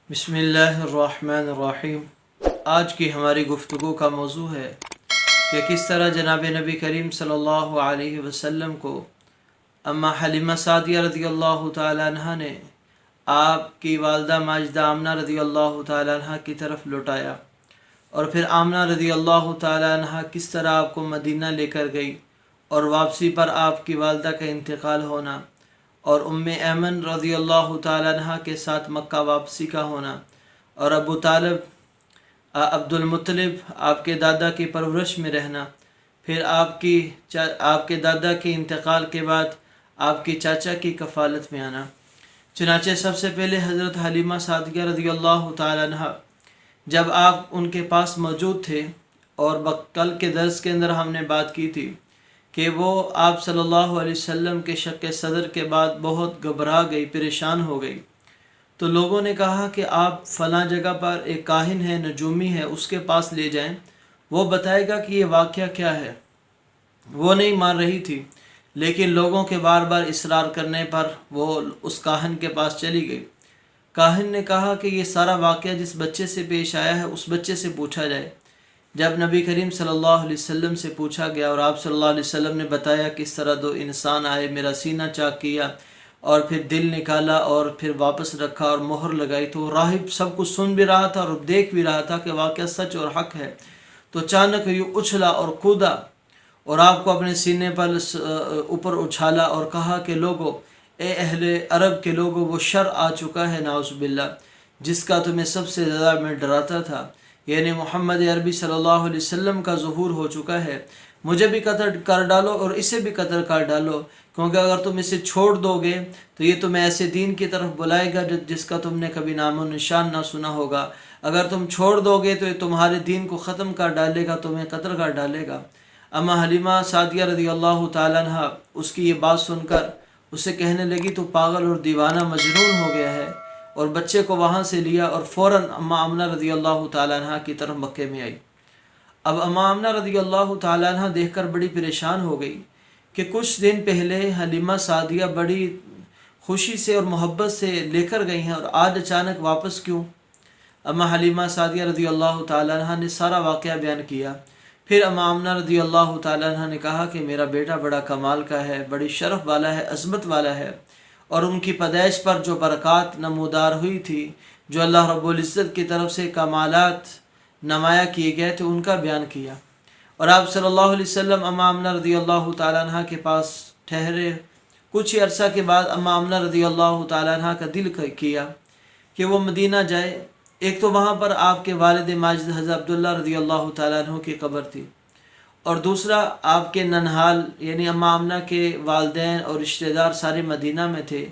بسم اللہ الرحمن الرحیم۔ آج کی ہماری گفتگو کا موضوع ہے کہ کس طرح جناب نبی کریم صلی اللہ علیہ وسلم کو اماں حلیمہ سعدیہ رضی اللہ تعالیٰ عنہ نے آپ کی والدہ ماجدہ آمنہ رضی اللہ تعالیٰ عنہ کی طرف لوٹایا، اور پھر آمنہ رضی اللہ تعالیٰ عنہ کس طرح آپ کو مدینہ لے کر گئی، اور واپسی پر آپ کی والدہ کا انتقال ہونا، اور ایمن رضی اللہ تعالیٰ عنہ کے ساتھ مکہ واپسی کا ہونا، اور ابو طالب عبد المطلب آپ کے دادا کی پرورش میں رہنا، پھر آپ کے دادا کے انتقال کے بعد آپ کے چاچا کی کفالت میں آنا۔ چنانچہ سب سے پہلے حضرت حلیمہ سعدیہ رضی اللہ تعالیٰ عنہ جب آپ ان کے پاس موجود تھے، اور کل کے درس کے اندر ہم نے بات کی تھی کہ وہ آپ صلی اللہ علیہ وسلم کے شق صدر کے بعد بہت گھبرا گئی، پریشان ہو گئی، تو لوگوں نے کہا کہ آپ فلاں جگہ پر ایک کاہن ہے، نجومی ہے، اس کے پاس لے جائیں، وہ بتائے گا کہ یہ واقعہ کیا ہے۔ وہ نہیں مان رہی تھی، لیکن لوگوں کے بار بار اصرار کرنے پر وہ اس کاہن کے پاس چلی گئی۔ کاہن نے کہا کہ یہ سارا واقعہ جس بچے سے پیش آیا ہے اس بچے سے پوچھا جائے۔ جب نبی کریم صلی اللہ علیہ وسلم سے پوچھا گیا اور آپ صلی اللہ علیہ وسلم نے بتایا کس طرح دو انسان آئے، میرا سینہ چاک کیا اور پھر دل نکالا اور پھر واپس رکھا اور مہر لگائی، تو راہب سب کچھ سن بھی رہا تھا اور دیکھ بھی رہا تھا کہ واقعہ سچ اور حق ہے۔ تو اچانک یوں اچھلا اور کودا اور آپ کو اپنے سینے پر اوپر اچھالا اور کہا کہ لوگو، اے اہل عرب کے لوگو، وہ شر آ چکا ہے نعوذ باللہ، جس کا تمہیں سب سے زیادہ میں ڈراتا تھا، یعنی محمد عربی صلی اللہ علیہ وسلم کا ظہور ہو چکا ہے۔ مجھے بھی قتل کر ڈالو اور اسے بھی قتل کر ڈالو، کیونکہ اگر تم اسے چھوڑ دو گے تو یہ تمہیں ایسے دین کی طرف بلائے گا جس کا تم نے کبھی نام و نشان نہ سنا ہوگا۔ اگر تم چھوڑ دو گے تو یہ تمہارے دین کو ختم کر ڈالے گا، تمہیں قتل کر ڈالے گا۔ اما حلیمہ سعدیہ رضی اللہ تعالیٰ عنہ اس کی یہ بات سن کر اسے کہنے لگی تو پاگل اور دیوانہ مجنون ہو گیا ہے، اور بچے کو وہاں سے لیا اور فوراً اماں آمنہ رضی اللہ تعالیٰ عنہ کی طرف مکے میں آئی۔ اب اماں آمنہ رضی اللہ تعالیٰ عنہ دیکھ کر بڑی پریشان ہو گئی کہ کچھ دن پہلے حلیمہ سعدیہ بڑی خوشی سے اور محبت سے لے کر گئی ہیں، اور آج اچانک واپس کیوں؟ اماں حلیمہ سعدیہ رضی اللہ تعالیٰ عنہ نے سارا واقعہ بیان کیا۔ پھر اماں آمنہ رضی اللہ تعالیٰ عنہ نے کہا کہ میرا بیٹا بڑا کمال کا ہے، بڑی شرف والا ہے، عظمت والا ہے، اور ان کی پیدائش پر جو برکات نمودار ہوئی تھی، جو اللہ رب العزت کی طرف سے کمالات نمایاں کیے گئے تھے، ان کا بیان کیا۔ اور آپ صلی اللہ علیہ وسلم اماں آمنہ رضی اللہ تعالیٰ عنہ کے پاس ٹھہرے۔ کچھ ہی عرصہ کے بعد اماں آمنہ رضی اللہ تعالیٰ عنہ کا دل کیا کہ وہ مدینہ جائے۔ ایک تو وہاں پر آپ کے والد ماجد حضرت عبداللہ رضی اللہ تعالیٰ عنہ کی قبر تھی، اور دوسرا آپ کے ننہال یعنی اماں آمنہ کے والدین اور رشتہ دار سارے مدینہ میں تھے،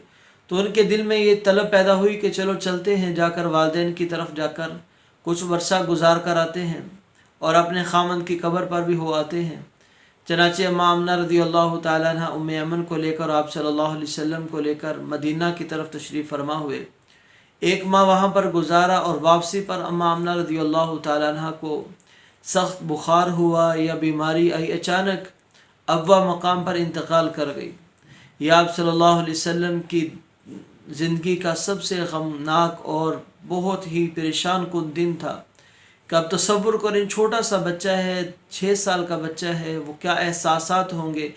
تو ان کے دل میں یہ طلب پیدا ہوئی کہ چلو چلتے ہیں، جا کر والدین کی طرف جا کر کچھ عرصہ گزار کر آتے ہیں اور اپنے خامند کی قبر پر بھی ہو آتے ہیں۔ چنانچہ اماں آمنہ رضی اللہ تعالیٰ عنہ ایمن کو لے کر آپ صلی اللہ علیہ وسلم کو لے کر مدینہ کی طرف تشریف فرما ہوئے۔ ایک ماہ وہاں پر گزارا، اور واپسی پر اماں آمنہ رضی اللہ تعالیٰ عنہ کو سخت بخار ہوا یا بیماری آئی، اچانک ابوا مقام پر انتقال کر گئی۔ یہ آپ صلی اللہ علیہ وسلم کی زندگی کا سب سے غمناک اور بہت ہی پریشان کن دن تھا کہ اب تصور کریں، چھوٹا سا بچہ ہے، 6 سال کا بچہ ہے، وہ کیا احساسات ہوں گے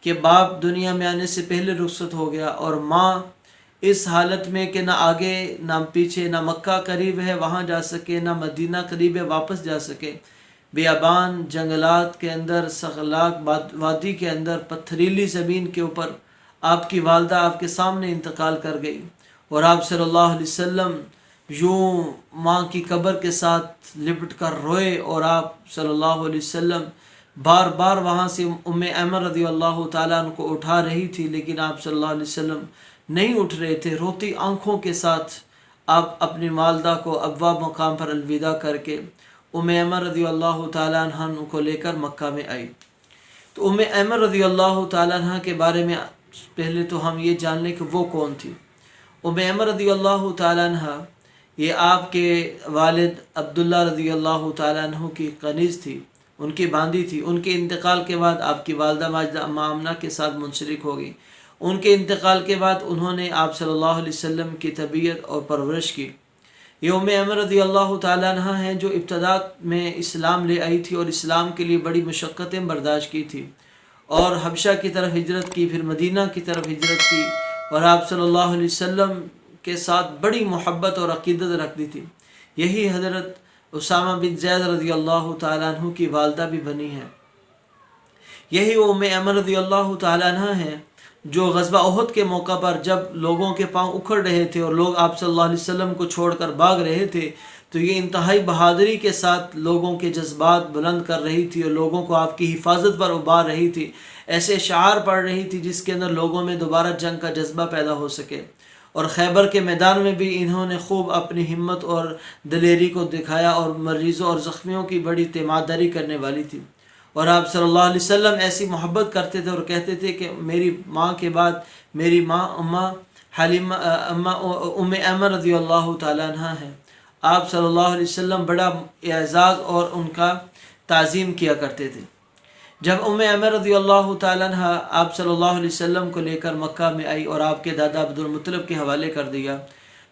کہ باپ دنیا میں آنے سے پہلے رخصت ہو گیا، اور ماں اس حالت میں کہ نہ آگے نہ پیچھے، نہ مکہ قریب ہے وہاں جا سکے، نہ مدینہ قریب ہے واپس جا سکے، بیابان جنگلات کے اندر، سغلاق وادی کے اندر، پتھریلی زمین کے اوپر آپ کی والدہ آپ کے سامنے انتقال کر گئی، اور آپ صلی اللہ علیہ وسلم یوں ماں کی قبر کے ساتھ لپٹ کر روئے، اور آپ صلی اللہ علیہ وسلم بار بار وہاں سے ایمن رضی اللہ تعالیٰ عنہ کو اٹھا رہی تھی، لیکن آپ صلی اللہ علیہ وسلم نہیں اٹھ رہے تھے۔ روتی آنکھوں کے ساتھ آپ اپنی والدہ کو ابوا مقام پر الوداع کر کے ایمن رضی اللہ تعالیٰ عنہ کو لے کر مکہ میں آئی۔ تو ایمن رضی اللہ تعالیٰ عنہ کے بارے میں پہلے تو ہم یہ جان لیں کہ وہ کون تھی۔ ایمن رضی اللہ تعالیٰ عنہ یہ آپ کے والد عبداللہ رضی اللہ تعالیٰ عنہ کی کنیز تھی، ان کی باندی تھی۔ ان کے انتقال کے بعد آپ کی والدہ ماجدہ اماں آمنہ کے ساتھ منسلک ہو گئی۔ ان کے انتقال کے بعد انہوں نے آپ صلی اللہ علیہ وسلم کی تربیت اور پرورش کی۔ یہ ایمن رضی اللہ تعالیٰ عنہ ہیں جو ابتدا میں اسلام لے آئی تھی اور اسلام کے لیے بڑی مشقتیں برداشت کی تھی، اور حبشہ کی طرف ہجرت کی، پھر مدینہ کی طرف ہجرت کی، اور آپ صلی اللہ علیہ وسلم کے ساتھ بڑی محبت اور عقیدت رکھتی تھی۔ یہی حضرت اسامہ بن زید رضی اللہ تعالیٰ عنہ کی والدہ بھی بنی ہیں۔ یہی ایمن رضی اللہ تعالیٰ عنہ ہیں جو غزوہ احد کے موقع پر جب لوگوں کے پاؤں اکھڑ رہے تھے اور لوگ آپ صلی اللہ علیہ وسلم کو چھوڑ کر بھاگ رہے تھے، تو یہ انتہائی بہادری کے ساتھ لوگوں کے جذبات بلند کر رہی تھی اور لوگوں کو آپ کی حفاظت پر ابھار رہی تھی، ایسے اشعار پڑھ رہی تھی جس کے اندر لوگوں میں دوبارہ جنگ کا جذبہ پیدا ہو سکے۔ اور خیبر کے میدان میں بھی انہوں نے خوب اپنی ہمت اور دلیری کو دکھایا اور مریضوں اور زخمیوں کی بڑی تیمارداری کرنے والی تھی۔ اور آپ صلی اللہ علیہ وسلم ایسی محبت کرتے تھے اور کہتے تھے کہ میری ماں کے بعد میری ماں ایمن رضی اللہ تعالیٰ عنہ ہیں۔ آپ صلی اللہ علیہ وسلم بڑا اعزاز اور ان کا تعظیم کیا کرتے تھے۔ جب ایمن رضی اللہ تعالیٰ عنہ آپ صلی اللہ علیہ وسلم کو لے کر مکہ میں آئی اور آپ کے دادا عبد المطلب کے حوالے کر دیا،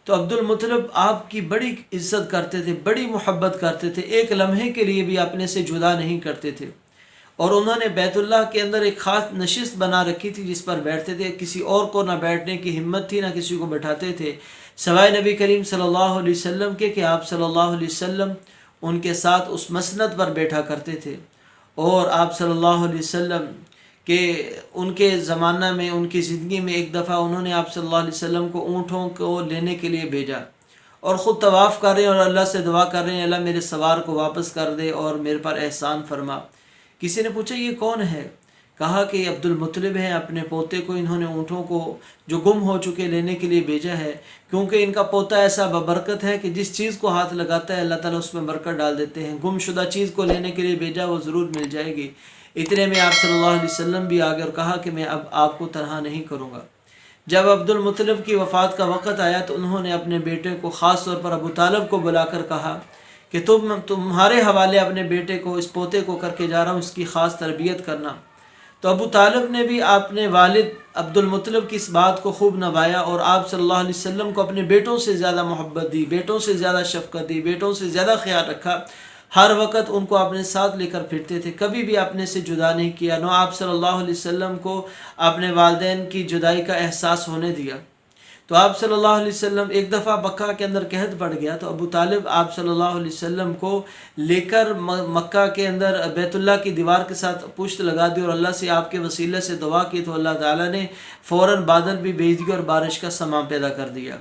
تو عبد المطلب آپ کی بڑی عزت کرتے تھے، بڑی محبت کرتے تھے، ایک لمحے کے لیے بھی اپنے سے جدا نہیں کرتے تھے، اور انہوں نے بیت اللہ کے اندر ایک خاص نشست بنا رکھی تھی جس پر بیٹھتے تھے۔ کسی اور کو نہ بیٹھنے کی ہمت تھی، نہ کسی کو بٹھاتے تھے سوائے نبی کریم صلی اللہ علیہ وسلم کے، کہ آپ صلی اللہ علیہ وسلم ان کے ساتھ اس مسند پر بیٹھا کرتے تھے۔ اور آپ صلی اللہ علیہ وسلم کہ ان کے زمانہ میں، ان کی زندگی میں ایک دفعہ انہوں نے آپ صلی اللہ علیہ وسلم کو اونٹوں کو لینے کے لیے بھیجا، اور خود طواف کر رہے ہیں اور اللہ سے دعا کر رہے ہیں اللہ میرے سوار کو واپس کر دے اور میرے پر احسان فرما۔ کسی نے پوچھا یہ کون ہے؟ کہا کہ یہ عبد المطلب ہیں، اپنے پوتے کو انہوں نے اونٹوں کو جو گم ہو چکے لینے کے لیے بھیجا ہے، کیونکہ ان کا پوتا ایسا ببرکت ہے کہ جس چیز کو ہاتھ لگاتا ہے اللہ تعالیٰ اس میں برکت ڈال دیتے ہیں۔ گم شدہ چیز کو لینے کے لیے بھیجا، وہ ضرور مل جائے گی۔ اتنے میں آپ صلی اللہ علیہ وسلم بھی آگے اور کہا کہ میں اب آپ کو تنہا نہیں کروں گا۔ جب عبد المطلب کی وفات کا وقت آیا تو انہوں نے اپنے بیٹے کو خاص طور پر ابو طالب کو بلا کر کہا کہ تمہارے حوالے اپنے بیٹے کو، اس پوتے کو کر کے جا رہا ہوں، اس کی خاص تربیت کرنا۔ تو ابو طالب نے بھی اپنے والد عبد المطلب کی اس بات کو خوب نبھایا اور آپ صلی اللہ علیہ وسلم کو اپنے بیٹوں سے زیادہ محبت دی، بیٹوں سے زیادہ شفقت دی، بیٹوں سے زیادہ خیال رکھا۔ ہر وقت ان کو اپنے ساتھ لے کر پھرتے تھے، کبھی بھی اپنے سے جدا نہیں کیا، نہ آپ صلی اللہ علیہ وسلم کو اپنے والدین کی جدائی کا احساس ہونے دیا۔ تو آپ صلی اللہ علیہ وسلم ایک دفعہ مکہ کے اندر قحط پڑ گیا، تو ابو طالب آپ صلی اللہ علیہ وسلم کو لے کر مکہ کے اندر بیت اللہ کی دیوار کے ساتھ پشت لگا دی اور اللہ سے آپ کے وسیلے سے دعا کی، تو اللہ تعالیٰ نے فوراً بادل بھی بھیج دیا اور بارش کا سماں پیدا کر دیا۔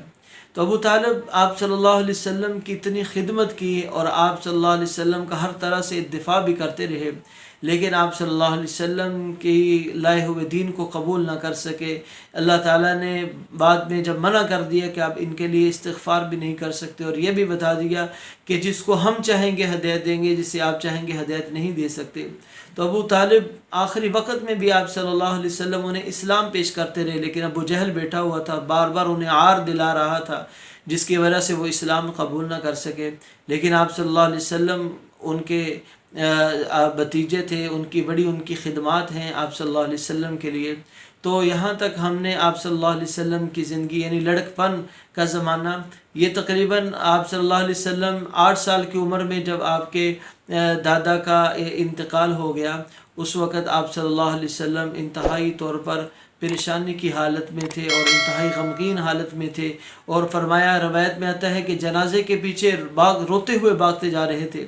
تو ابو طالب آپ صلی اللہ علیہ وسلم کی اتنی خدمت کی اور آپ صلی اللہ علیہ وسلم کا ہر طرح سے دفاع بھی کرتے رہے، لیکن آپ صلی اللہ علیہ وسلم کی لائے ہوئے دین کو قبول نہ کر سکے۔ اللہ تعالیٰ نے بعد میں جب منع کر دیا کہ آپ ان کے لیے استغفار بھی نہیں کر سکتے، اور یہ بھی بتا دیا کہ جس کو ہم چاہیں گے ہدایت دیں گے، جسے آپ چاہیں گے ہدایت نہیں دے سکتے۔ تو ابو طالب آخری وقت میں بھی آپ صلی اللہ علیہ وسلم انہیں اسلام پیش کرتے رہے، لیکن ابو جہل بیٹھا ہوا تھا، بار بار انہیں عار دلا رہا تھا، جس کی وجہ سے وہ اسلام قبول نہ کر سکے۔ لیکن آپ صلی اللہ علیہ وسلم ان کے بھتیجے تھے، ان کی خدمات ہیں آپ صلی اللہ علیہ وسلم کے لیے۔ تو یہاں تک ہم نے آپ صلی اللہ علیہ وسلم کی زندگی، یعنی لڑکپن کا زمانہ، یہ تقریباً آپ صلی اللہ علیہ وسلم 8 سال کی عمر میں جب آپ کے دادا کا انتقال ہو گیا، اس وقت آپ صلی اللہ علیہ وسلم انتہائی طور پر پریشانی کی حالت میں تھے اور انتہائی غمگین حالت میں تھے، اور فرمایا، روایت میں آتا ہے کہ جنازے کے پیچھے روتے ہوئے بھاگتے جا رہے تھے۔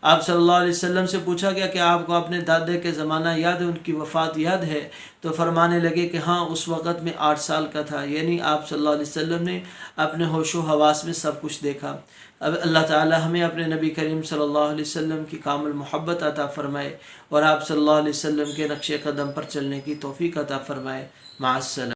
آپ صلی اللہ علیہ وسلم سے پوچھا گیا کہ آپ کو اپنے دادے کے زمانہ یاد ہے، ان کی وفات یاد ہے؟ تو فرمانے لگے کہ ہاں، اس وقت میں 8 سال کا تھا، یعنی آپ صلی اللہ علیہ وسلم نے اپنے ہوش و حواس میں سب کچھ دیکھا۔ اب اللہ تعالی ہمیں اپنے نبی کریم صلی اللہ علیہ وسلم کی کامل محبت عطا فرمائے اور آپ صلی اللہ علیہ وسلم کے نقش قدم پر چلنے کی توفیق عطا فرمائے۔ مع السلامہ۔